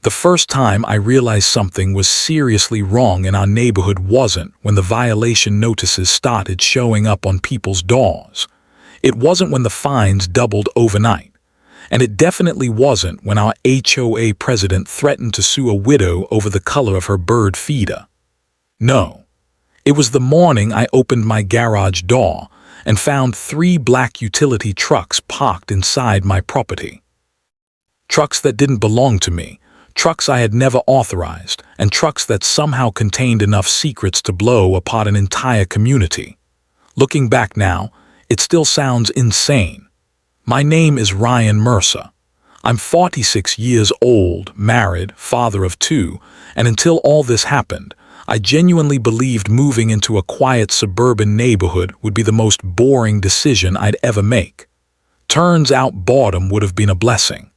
The first time I realized something was seriously wrong in our neighborhood wasn't when the violation notices started showing up on people's doors. It wasn't when the fines doubled overnight. And it definitely wasn't when our HOA president threatened to sue a widow over the color of her bird feeder. No. It was the morning I opened my garage door and found 3 black utility trucks parked inside my property. Trucks that didn't belong to me, trucks I had never authorized, and trucks that somehow contained enough secrets to blow apart an entire community. Looking back now, it still sounds insane. My name is Ryan Mercer. I'm 46 years old, married, father of 2, and until all this happened, I genuinely believed moving into a quiet suburban neighborhood would be the most boring decision I'd ever make. Turns out boredom would have been a blessing.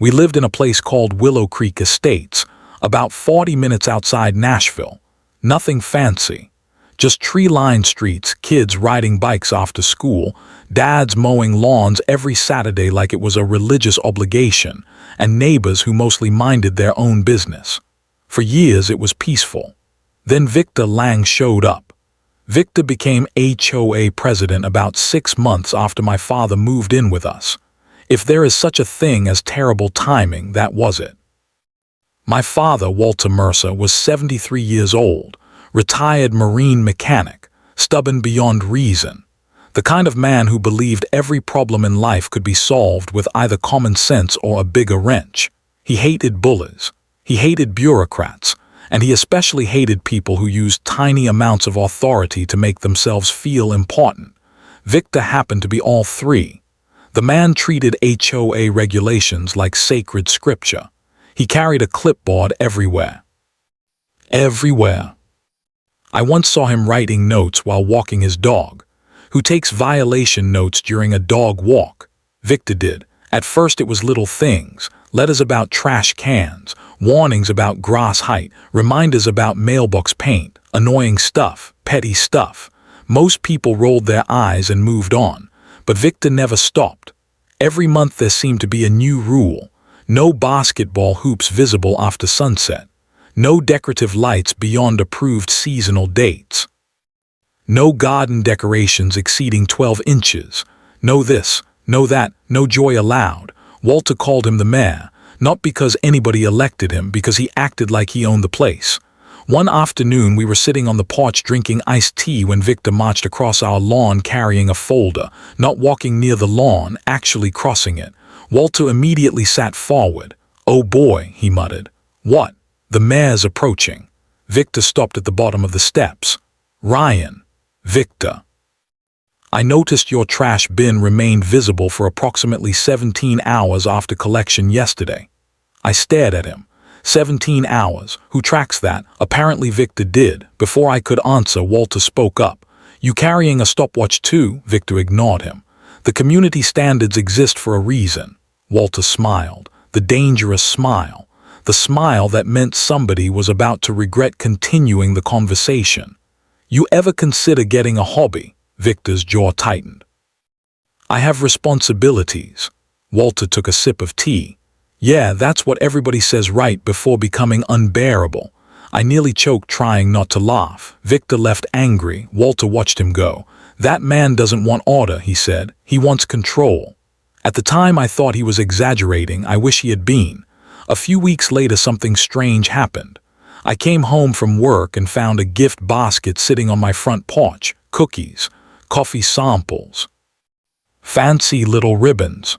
We lived in a place called Willow Creek Estates, about 40 minutes outside Nashville. Nothing fancy. Just tree-lined streets, kids riding bikes off to school, dads mowing lawns every Saturday like it was a religious obligation, and neighbors who mostly minded their own business. For years it was peaceful. Then Victor Lang showed up. Victor became HOA president about 6 months after my father moved in with us. If there is such a thing as terrible timing, that was it. My father, Walter Mercer, was 73 years old, retired marine mechanic, stubborn beyond reason, the kind of man who believed every problem in life could be solved with either common sense or a bigger wrench. He hated bullies, he hated bureaucrats, and he especially hated people who used tiny amounts of authority to make themselves feel important. Victor happened to be all 3. The man treated HOA regulations like sacred scripture. He carried a clipboard everywhere. Everywhere. I once saw him writing notes while walking his dog. Who takes violation notes during a dog walk? Victor did. At first it was little things, letters about trash cans, warnings about grass height, reminders about mailbox paint, annoying stuff, petty stuff. Most people rolled their eyes and moved on, but Victor never stopped. Every month there seemed to be a new rule. No basketball hoops visible after sunset. No decorative lights beyond approved seasonal dates. No garden decorations exceeding 12 inches. No this, no that, no joy allowed. Walter called him the mayor, not because anybody elected him, because he acted like he owned the place. One afternoon we were sitting on the porch drinking iced tea when Victor marched across our lawn carrying a folder, not walking near the lawn, actually crossing it. Walter immediately sat forward. "Oh boy," he muttered. "What?" "The mayor's approaching." Victor stopped at the bottom of the steps. "Ryan." "Victor." "I noticed your trash bin remained visible for approximately 17 hours after collection yesterday." I stared at him. 17 hours. Who tracks that? Apparently Victor did. Before I could answer, Walter spoke up. "You carrying a stopwatch too?" Victor ignored him. "The community standards exist for a reason." Walter smiled. The dangerous smile. The smile that meant somebody was about to regret continuing the conversation. "You ever consider getting a hobby?" Victor's jaw tightened. "I have responsibilities." Walter took a sip of tea. "Yeah, that's what everybody says right before becoming unbearable." I nearly choked trying not to laugh. Victor left angry. Walter watched him go. "That man doesn't want order," he said. "He wants control." At the time I thought he was exaggerating. I wish he had been. A few weeks later something strange happened. I came home from work and found a gift basket sitting on my front porch. Cookies, coffee samples, fancy little ribbons.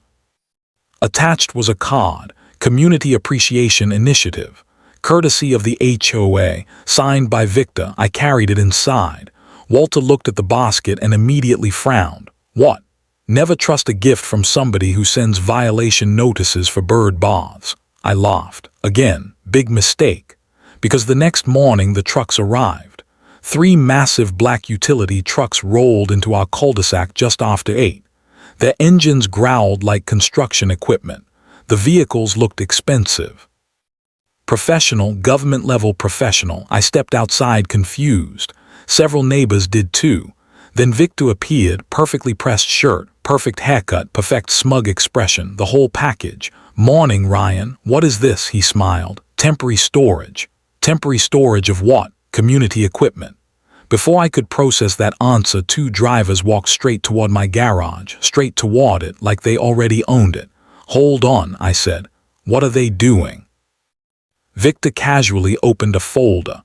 Attached was a card, Community Appreciation Initiative, courtesy of the HOA, signed by Victor. I carried it inside. Walter looked at the basket and immediately frowned. "What?" "Never trust a gift from somebody who sends violation notices for bird baths." I laughed. Again, big mistake. Because the next morning the trucks arrived. 3 massive black utility trucks rolled into our cul-de-sac just after 8. Their engines growled like construction equipment. The vehicles looked expensive. Professional, government-level professional. I stepped outside confused. Several neighbors did too. Then Victor appeared, perfectly pressed shirt, perfect haircut, perfect smug expression, the whole package. "Morning, Ryan. What is this?" he smiled. "Temporary storage." "Temporary storage of what?" "Community equipment." Before I could process that answer, two drivers walked straight toward my garage, straight toward it like they already owned it. "Hold on," I said. "What are they doing?" Victor casually opened a folder.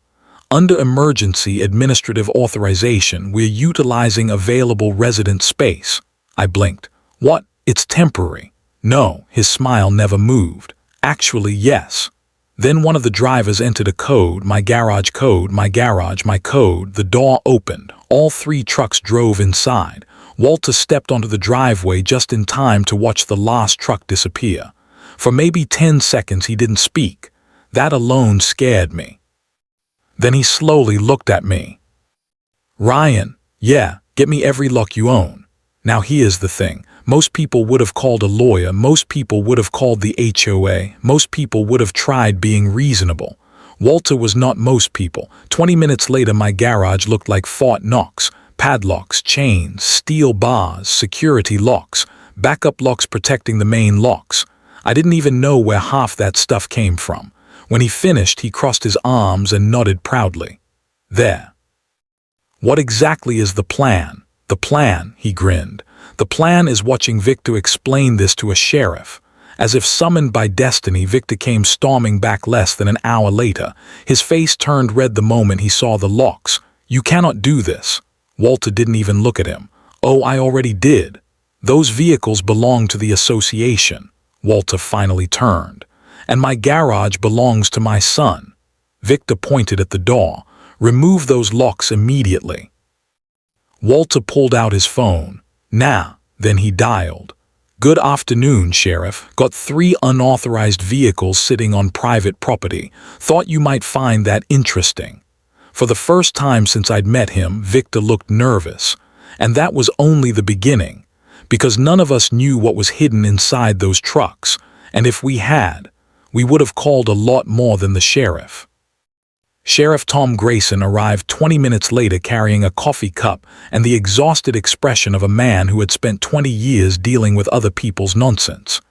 "Under emergency administrative authorization, we're utilizing available resident space." I blinked. "What? It's temporary." "No," his smile never moved. "Actually, yes." Then one of the drivers entered a code, my garage, my code. The door opened. All three trucks drove inside. Walter stepped onto the driveway just in time to watch the last truck disappear. For maybe 10 seconds he didn't speak. That alone scared me. Then he slowly looked at me. "Ryan, yeah, get me every lock you own." Now here's the thing. Most people would have called a lawyer, most people would have called the HOA, most people would have tried being reasonable. Walter was not most people. 20 minutes later my garage looked like Fort Knox. Padlocks, chains, steel bars, security locks, backup locks protecting the main locks. I didn't even know where half that stuff came from. When he finished, he crossed his arms and nodded proudly. "There." "What exactly is the plan?" "The plan," he grinned. "The plan is watching Victor explain this to a sheriff." As if summoned by destiny, Victor came storming back less than an hour later. His face turned red the moment he saw the locks. "You cannot do this." Walter didn't even look at him. "Oh, I already did. Those vehicles belong to the association." Walter finally turned. "And my garage belongs to my son." Victor pointed at the door. "Remove those locks immediately." Walter pulled out his phone. "Nah." Then he dialed. "Good afternoon, Sheriff. Got 3 unauthorized vehicles sitting on private property. Thought you might find that interesting." For the first time since I'd met him, Victor looked nervous. And that was only the beginning. Because none of us knew what was hidden inside those trucks. And if we had, we would have called a lot more than the sheriff. Sheriff Tom Grayson arrived 20 minutes later carrying a coffee cup and the exhausted expression of a man who had spent 20 years dealing with other people's nonsense.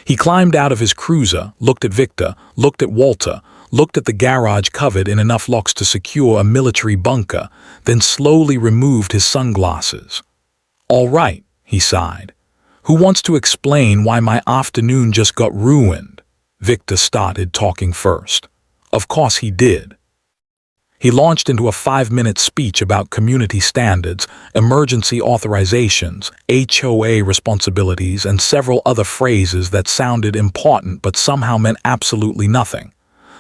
He climbed out of his cruiser, looked at Victor, looked at Walter, looked at the garage covered in enough locks to secure a military bunker, then slowly removed his sunglasses. "All right," he sighed. "Who wants to explain why my afternoon just got ruined?" Victor started talking first. Of course he did. He launched into a 5-minute speech about community standards, emergency authorizations, HOA responsibilities, and several other phrases that sounded important but somehow meant absolutely nothing.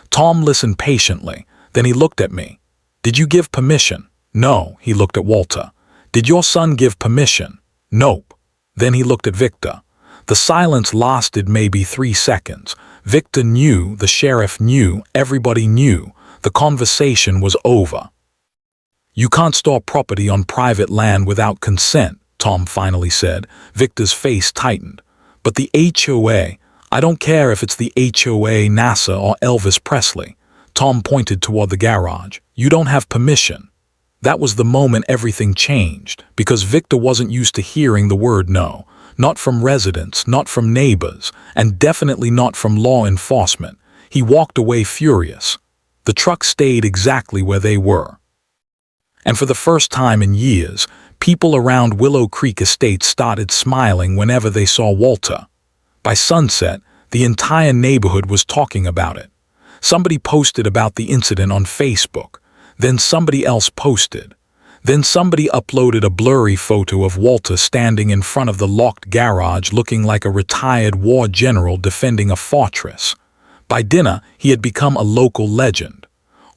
Tom listened patiently. Then he looked at me. "Did you give permission?" "No." He looked at Walter. "Did your son give permission?" "Nope." Then he looked at Victor. The silence lasted maybe 3 seconds. Victor knew, the sheriff knew, everybody knew. The conversation was over. "You can't store property on private land without consent," Tom finally said. Victor's face tightened. "But the HOA, I don't care if it's the HOA, NASA, or Elvis Presley." Tom pointed toward the garage. "You don't have permission." That was the moment everything changed, because Victor wasn't used to hearing the word no. Not from residents, not from neighbors, and definitely not from law enforcement. He walked away furious. The truck stayed exactly where they were. And for the first time in years, people around Willow Creek Estate started smiling whenever they saw Walter. By sunset, the entire neighborhood was talking about it. Somebody posted about the incident on Facebook. Then somebody else posted. Then somebody uploaded a blurry photo of Walter standing in front of the locked garage looking like a retired war general defending a fortress. By dinner, he had become a local legend.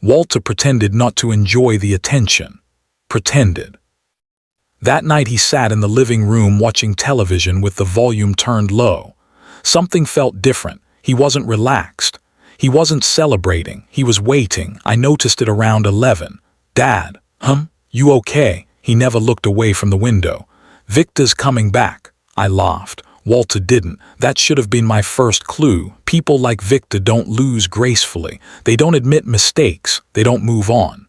Walter pretended not to enjoy the attention. Pretended. That night he sat in the living room watching television with the volume turned low. Something felt different. He wasn't relaxed. He wasn't celebrating. He was waiting. I noticed it around 11. "Dad, you okay?" He never looked away from the window. "Victor's coming back." I laughed. Walter didn't. That should have been my first clue. People like Victor don't lose gracefully. They don't admit mistakes. They don't move on.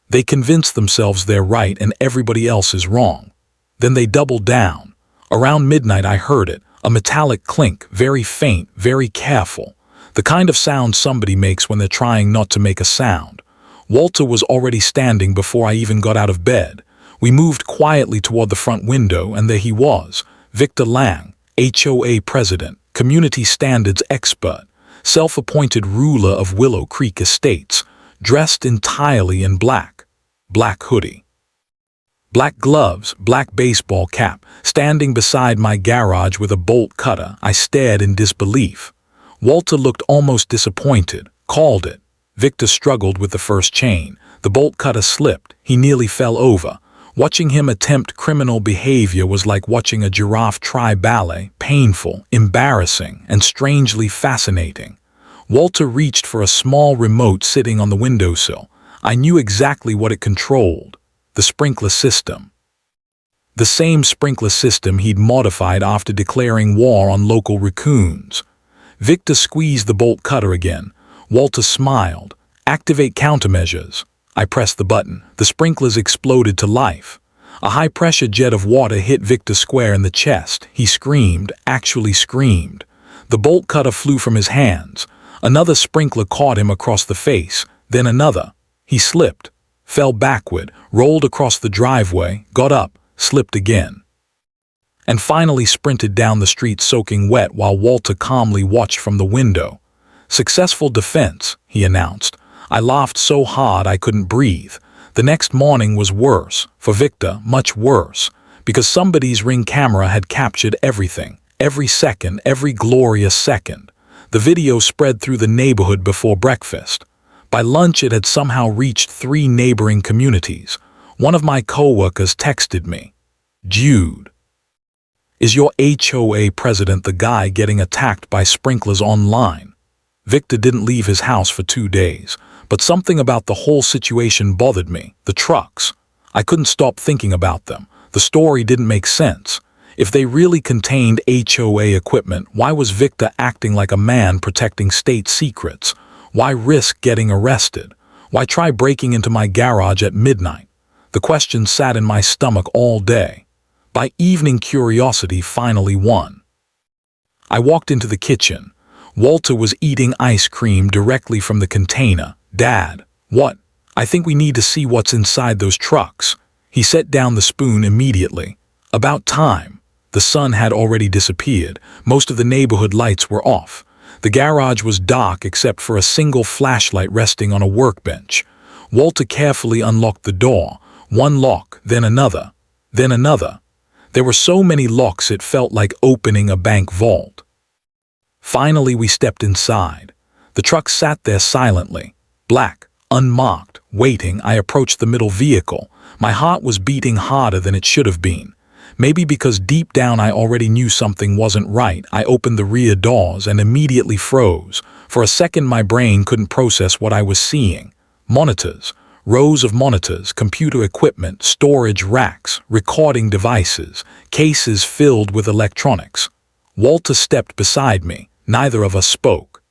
They convince themselves they're right and everybody else is wrong. Then they double down. Around midnight I heard it. A metallic clink, very faint, very careful. The kind of sound somebody makes when they're trying not to make a sound. Walter was already standing before I even got out of bed. We moved quietly toward the front window, and there he was, Victor Lang, HOA president, community standards expert, self-appointed ruler of Willow Creek Estates, dressed entirely in black. Black hoodie, black gloves, black baseball cap, standing beside my garage with a bolt cutter. I stared in disbelief. Walter looked almost disappointed, called it. Victor struggled with the first chain. The bolt cutter slipped. He nearly fell over. Watching him attempt criminal behavior was like watching a giraffe try ballet, painful, embarrassing, and strangely fascinating. Walter reached for a small remote sitting on the windowsill. I knew exactly what it controlled. The sprinkler system. The same sprinkler system he'd modified after declaring war on local raccoons. Victor squeezed the bolt cutter again. Walter smiled. Activate countermeasures. I pressed the button. The sprinklers exploded to life. A high-pressure jet of water hit Victor square in the chest. He screamed, actually screamed. The bolt cutter flew from his hands. Another sprinkler caught him across the face, then another. He slipped, fell backward, rolled across the driveway, got up, slipped again, and finally sprinted down the street soaking wet while Walter calmly watched from the window. Successful defense, he announced. I laughed so hard I couldn't breathe. The next morning was worse, for Victor, much worse, because somebody's Ring camera had captured everything, every second, every glorious second. The video spread through the neighborhood before breakfast. By lunch it had somehow reached 3 neighboring communities. One of my co-workers texted me, "Jude, is your HOA president the guy getting attacked by sprinklers online?" Victor didn't leave his house for 2 days, but something about the whole situation bothered me. The trucks. I couldn't stop thinking about them. The story didn't make sense. If they really contained HOA equipment, why was Victor acting like a man protecting state secrets? Why risk getting arrested? Why try breaking into my garage at midnight? The question sat in my stomach all day. By evening, curiosity finally won. I walked into the kitchen. Walter was eating ice cream directly from the container. "Dad, what? I think we need to see what's inside those trucks." He set down the spoon immediately. About time. The sun had already disappeared. Most of the neighborhood lights were off. The garage was dark except for a single flashlight resting on a workbench. Walter carefully unlocked the door. One lock, then another, then another. There were so many locks it felt like opening a bank vault. Finally, we stepped inside. The truck sat there silently, black, unmarked, waiting. I approached the middle vehicle. My heart was beating harder than it should have been. Maybe because deep down I already knew something wasn't right. I opened the rear doors and immediately froze. For a second my brain couldn't process what I was seeing. Monitors, rows of monitors, computer equipment, storage racks, recording devices, cases filled with electronics. Walter stepped beside me. Neither of us spoke.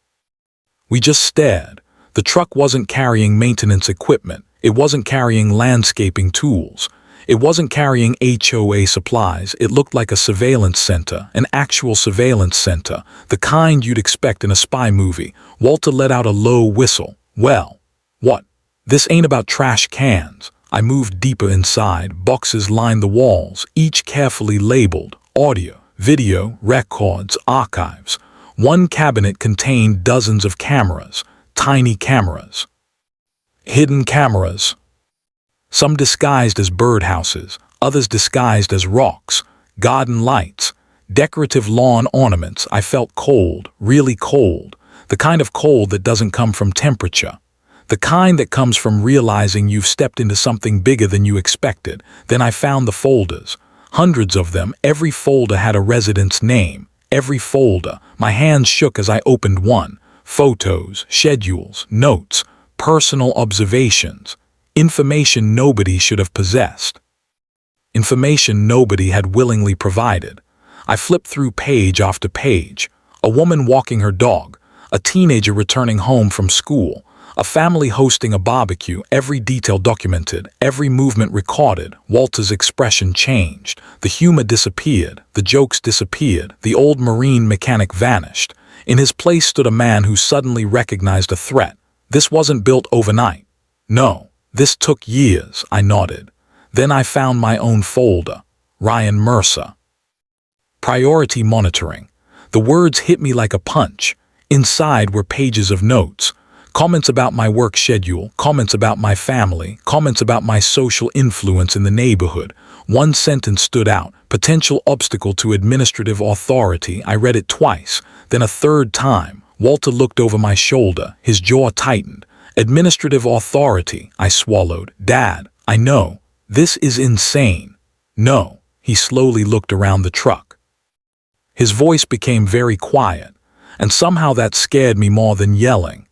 We just stared. The truck wasn't carrying maintenance equipment. It wasn't carrying landscaping tools. It wasn't carrying HOA supplies. It looked like a surveillance center, an actual surveillance center, the kind you'd expect in a spy movie. Walter let out a low whistle. "Well, what? This ain't about trash cans." I moved deeper inside. Boxes lined the walls, each carefully labeled. Audio, video, records, archives. One cabinet contained dozens of cameras, tiny cameras. Hidden cameras. Some disguised as birdhouses, others disguised as rocks, garden lights, decorative lawn ornaments. I felt cold, really cold. The kind of cold that doesn't come from temperature. The kind that comes from realizing you've stepped into something bigger than you expected. Then I found the folders. Hundreds of them. Every folder had a resident's name. Every folder. My hands shook as I opened one. Photos, schedules, notes, personal observations. Information nobody should have possessed. Information nobody had willingly provided. I flipped through page after page. A woman walking her dog. A teenager returning home from school. A family hosting a barbecue, every detail documented, every movement recorded. Walter's expression changed. The humor disappeared. The jokes disappeared. The old marine mechanic vanished. In his place stood a man who suddenly recognized a threat. This wasn't built overnight. No, this took years, I nodded. Then I found my own folder. Ryan Mercer. Priority monitoring. The words hit me like a punch. Inside were pages of notes. Comments about my work schedule, comments about my family, comments about my social influence in the neighborhood. One sentence stood out, potential obstacle to administrative authority. I read it twice, then a third time. Walter looked over my shoulder, his jaw tightened. Administrative authority, I swallowed. Dad, I know. This is insane. No, he slowly looked around the truck. His voice became very quiet, and somehow that scared me more than yelling.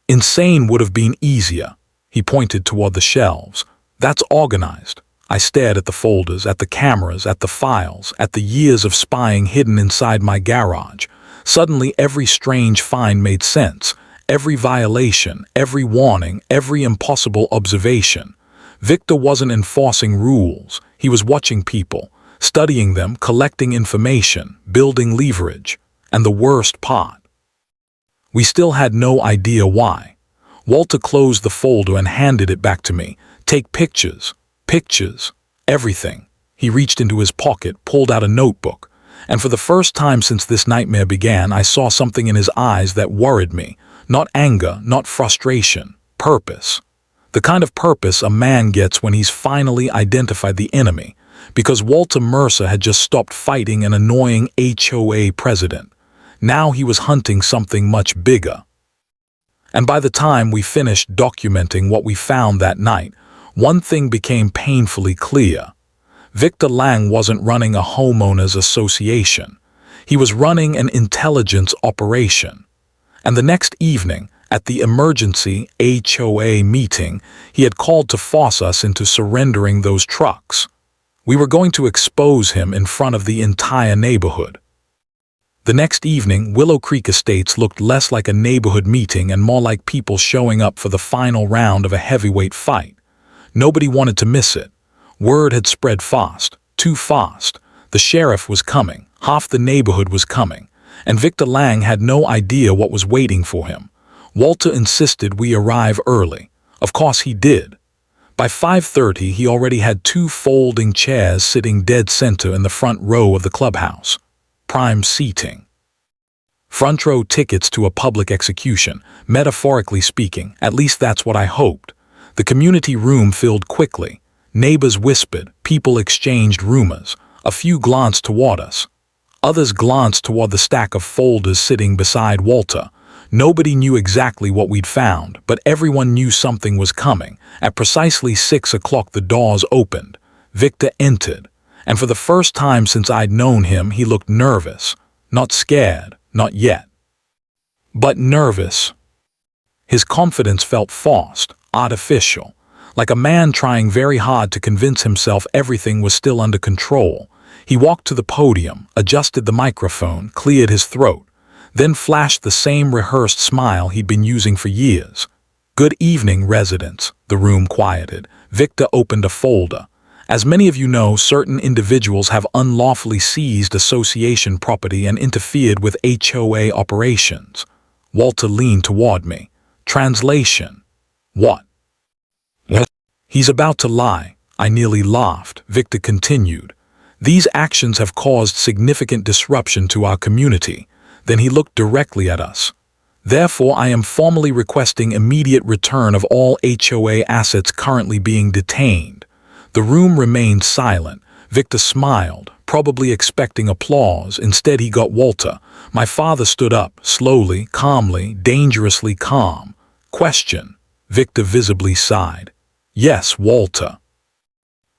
Insane would have been easier. He pointed toward the shelves. That's organized. I stared at the folders, at the cameras, at the files, at the years of spying hidden inside my garage. Suddenly every strange find made sense. Every violation, every warning, every impossible observation. Victor wasn't enforcing rules. He was watching people, studying them, collecting information, building leverage. And the worst part. We still had no idea why. Walter closed the folder and handed it back to me. Take pictures. Pictures. Everything. He reached into his pocket, pulled out a notebook. And for the first time since this nightmare began, I saw something in his eyes that worried me. Not anger, not frustration. Purpose. The kind of purpose a man gets when he's finally identified the enemy. Because Walter Mercer had just stopped fighting an annoying HOA president. Now he was hunting something much bigger. And by the time we finished documenting what we found that night, one thing became painfully clear. Victor Lang wasn't running a homeowners association. He was running an intelligence operation. And the next evening, at the emergency HOA meeting, he had called to force us into surrendering those trucks. We were going to expose him in front of the entire neighborhood. The next evening, Willow Creek Estates looked less like a neighborhood meeting and more like people showing up for the final round of a heavyweight fight. Nobody wanted to miss it. Word had spread fast, too fast. The sheriff was coming, half the neighborhood was coming, and Victor Lang had no idea what was waiting for him. Walter insisted we arrive early. Of course he did. By 5:30, he already had 2 folding chairs sitting dead center in the front row of the clubhouse. Prime seating. Front row tickets to a public execution, metaphorically speaking, at least that's what I hoped. The community room filled quickly. Neighbors whispered, people exchanged rumors. A few glanced toward us. Others glanced toward the stack of folders sitting beside Walter. Nobody knew exactly what we'd found, but everyone knew something was coming. At precisely 6 o'clock the doors opened. Victor entered. And for the first time since I'd known him, he looked nervous. Not scared, not yet. But nervous. His confidence felt forced, artificial, like a man trying very hard to convince himself everything was still under control. He walked to the podium, adjusted the microphone, cleared his throat, then flashed the same rehearsed smile he'd been using for years. Good evening, residents, the room quieted. Victor opened a folder. As many of you know, certain individuals have unlawfully seized association property and interfered with HOA operations. Walter leaned toward me. Translation. What? Yes. He's about to lie. I nearly laughed. Victor continued. These actions have caused significant disruption to our community. Then he looked directly at us. Therefore, I am formally requesting immediate return of all HOA assets currently being detained. The room remained silent. Victor smiled, probably expecting applause. Instead, he got Walter. My father stood up, slowly, calmly, dangerously calm. Question. Victor visibly sighed. Yes, Walter.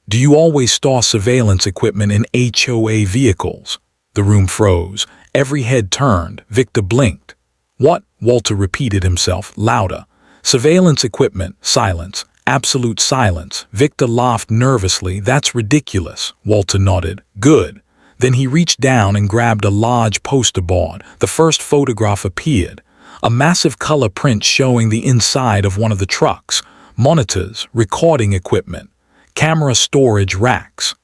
Do you always store surveillance equipment in HOA vehicles? The room froze. Every head turned. Victor blinked. What? Walter repeated himself, louder. Surveillance equipment. Silence. Absolute silence. Victor laughed nervously. That's ridiculous. Walter nodded. Good. Then he reached down and grabbed a large poster board. The first photograph appeared. A massive color print showing the inside of one of the trucks, monitors, recording equipment, camera storage racks.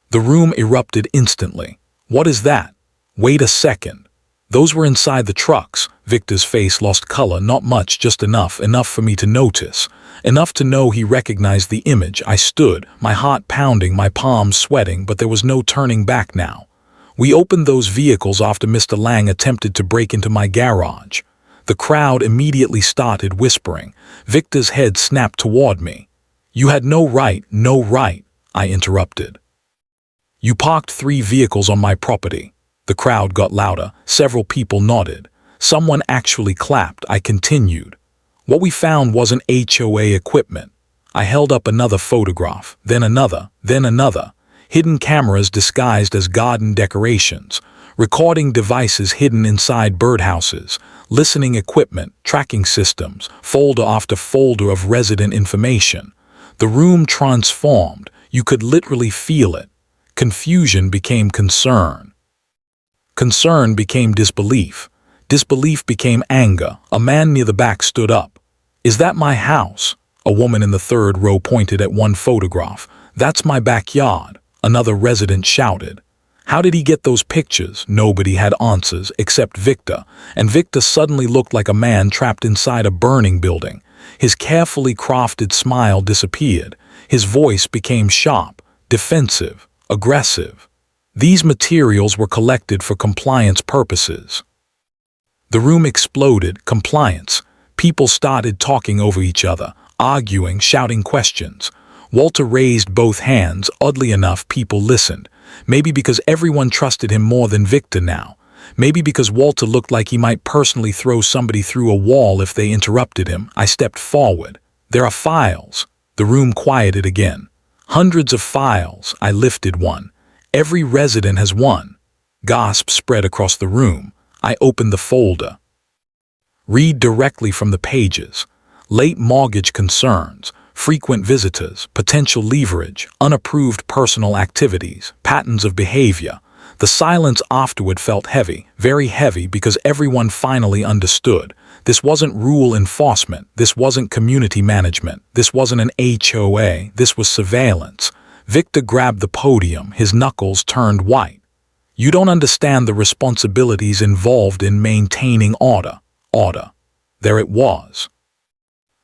The room erupted instantly. What is that? Wait a second. Those were inside the trucks. Victor's face lost color, not much, just enough for me to notice. Enough to know he recognized the image. I stood, my heart pounding, my palms sweating, but there was no turning back now. We opened those vehicles after Mr. Lang attempted to break into my garage. The crowd immediately started whispering. Victor's head snapped toward me. You had no right, I interrupted. You parked 3 vehicles on my property. The crowd got louder. Several people nodded. Someone actually clapped. I continued. What we found wasn't HOA equipment. I held up another photograph, then another. Hidden cameras disguised as garden decorations, recording devices hidden inside birdhouses, listening equipment, tracking systems, folder after folder of resident information. The room transformed. You could literally feel it. Confusion became concern. Concern became disbelief. Disbelief became anger. A man near the back stood up. Is that my house? A woman in the 3rd row pointed at one photograph. That's my backyard. Another resident shouted. How did he get those pictures? Nobody had answers except Victor, and Victor suddenly looked like a man trapped inside a burning building. His carefully crafted smile disappeared. His voice became sharp, defensive, aggressive. These materials were collected for compliance purposes. The room exploded. Compliance. People started talking over each other, arguing, shouting questions. Walter raised both hands. Oddly enough, people listened. Maybe because everyone trusted him more than Victor now. Maybe because Walter looked like he might personally throw somebody through a wall if they interrupted him. I stepped forward. There are files. The room quieted again. Hundreds of files. I lifted one. Every resident has one. Gasps spread across the room. I opened the folder. Read directly from the pages. Late mortgage concerns, frequent visitors, potential leverage, unapproved personal activities, patterns of behavior. The silence afterward felt heavy, very heavy, because everyone finally understood. This wasn't rule enforcement. This wasn't community management. This wasn't an HOA. This was surveillance. Victor grabbed the podium. His knuckles turned white. You don't understand the responsibilities involved in maintaining order. Order. There it was.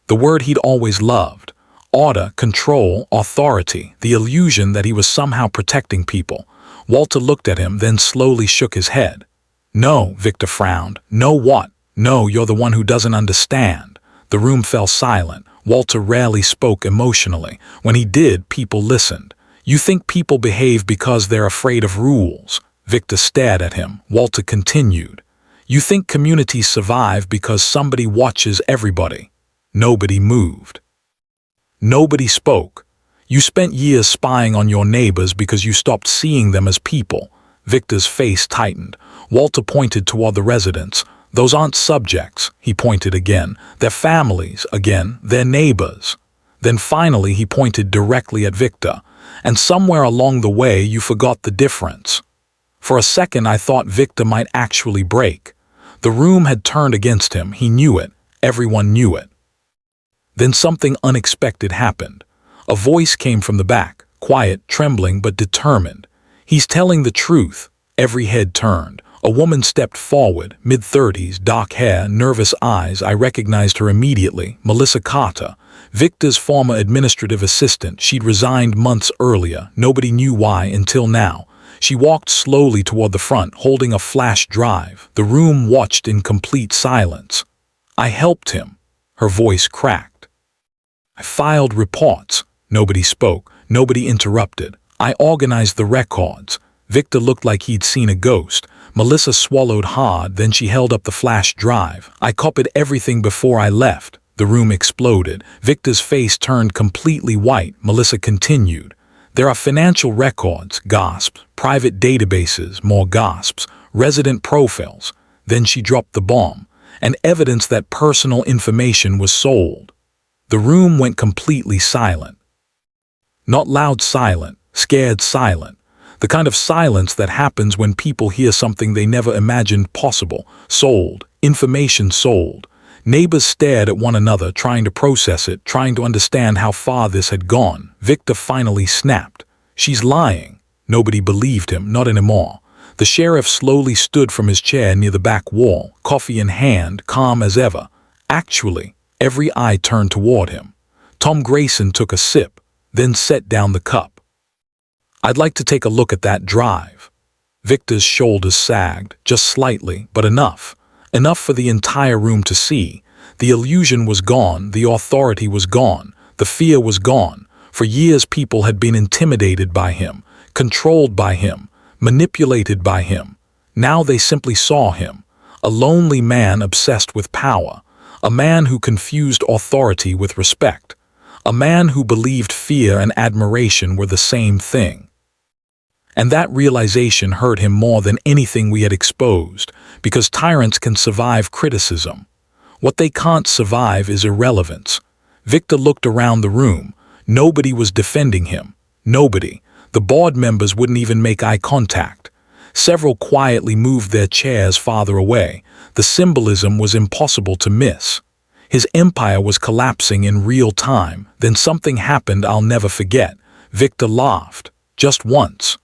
The word he'd always loved. Order, control, authority, the illusion that he was somehow protecting people. Walter looked at him, then slowly shook his head. No, Victor frowned. No what? No, you're the one who doesn't understand. The room fell silent. Walter rarely spoke emotionally. When he did, people listened. You think people behave because they're afraid of rules? Victor stared at him. Walter continued. You think communities survive because somebody watches everybody? Nobody moved. Nobody spoke. You spent years spying on your neighbors because you stopped seeing them as people. Victor's face tightened. Walter pointed toward the residents. Those aren't subjects, he pointed again. They're families, again. They're neighbors. Then finally he pointed directly at Victor. And somewhere along the way you forgot the difference. For a second I thought Victor might actually break. The room had turned against him. He knew it. Everyone knew it. Then something unexpected happened. A voice came from the back, quiet, trembling, but determined. He's telling the truth. Every head turned. A woman stepped forward, mid-30s, dark hair, nervous eyes. I recognized her immediately. Melissa Carter, Victor's former administrative assistant. She'd resigned months earlier. Nobody knew why until now. She walked slowly toward the front, holding a flash drive. The room watched in complete silence. I helped him. Her voice cracked. I filed reports. Nobody spoke. Nobody interrupted. I organized the records. Victor looked like he'd seen a ghost. Melissa swallowed hard, then she held up the flash drive. I copied everything before I left. The room exploded. Victor's face turned completely white. Melissa continued. There are financial records, gasps, private databases, more gasps, resident profiles. Then she dropped the bomb, and evidence that personal information was sold. The room went completely silent. Not loud silent, scared silent. The kind of silence that happens when people hear something they never imagined possible. Sold, Information sold. Neighbors stared at one another, trying to process it, trying to understand how far this had gone. Victor finally snapped. "She's lying." Nobody believed him, not anymore. The sheriff slowly stood from his chair near the back wall, coffee in hand, calm as ever. Actually, every eye turned toward him. Tom Grayson took a sip, then set down the cup. "I'd like to take a look at that drive." Victor's shoulders sagged, just slightly, but enough. Enough for the entire room to see. The illusion was gone, the authority was gone, the fear was gone. For years people had been intimidated by him, controlled by him, manipulated by him. Now they simply saw him, a lonely man obsessed with power, a man who confused authority with respect, a man who believed fear and admiration were the same thing. And that realization hurt him more than anything we had exposed, because tyrants can survive criticism. What they can't survive is irrelevance. Victor looked around the room. Nobody was defending him. Nobody. The board members wouldn't even make eye contact. Several quietly moved their chairs farther away. The symbolism was impossible to miss. His empire was collapsing in real time. Then something happened I'll never forget. Victor laughed. Just once.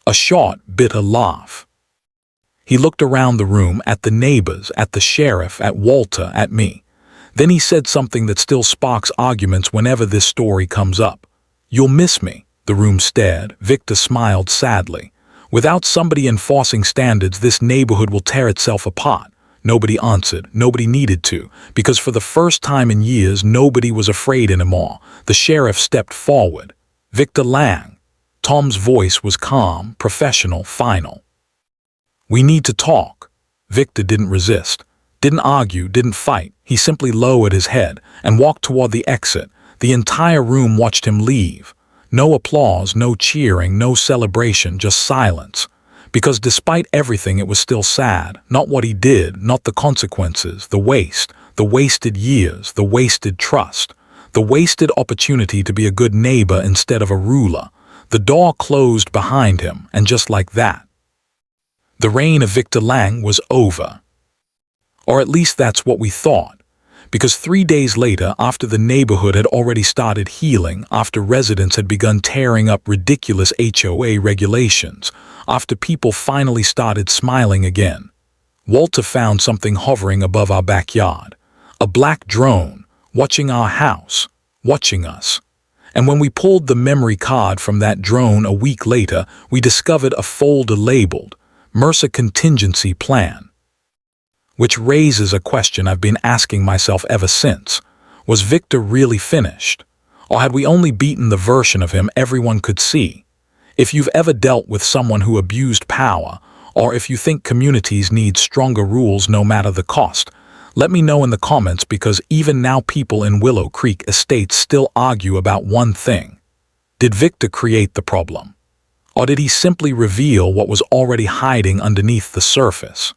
A short, bitter laugh. He looked around the room, at the neighbors, at the sheriff, at Walter, at me. Then he said something that still sparks arguments whenever this story comes up. "You'll miss me." The room stared. Victor smiled sadly. "Without somebody enforcing standards, this neighborhood will tear itself apart." Nobody answered. Nobody needed to, because for the first time in years, nobody was afraid anymore. The sheriff stepped forward. "Victor Lang." Tom's voice was calm, professional, final. "We need to talk." Victor didn't resist, didn't argue, didn't fight. He simply lowered his head and walked toward the exit. The entire room watched him leave. No applause, no cheering, no celebration, just silence. Because despite everything, it was still sad. Not what he did, not the consequences, the wasted years, the wasted trust, the wasted opportunity to be a good neighbor instead of a ruler. The door closed behind him, and just like that, the reign of Victor Lang was over. Or at least that's what we thought. Because 3 days later, after the neighborhood had already started healing, after residents had begun tearing up ridiculous HOA regulations, after people finally started smiling again, Walter found something hovering above our backyard. A black drone, watching our house, watching us. And when we pulled the memory card from that drone a week later, we discovered a folder labeled Mercer Contingency Plan. Which raises a question I've been asking myself ever since. Was Victor really finished? Or had we only beaten the version of him everyone could see? If you've ever dealt with someone who abused power, or if you think communities need stronger rules no matter the cost, let me know in the comments, because even now people in Willow Creek Estates still argue about one thing. Did Victor create the problem? Or did he simply reveal what was already hiding underneath the surface?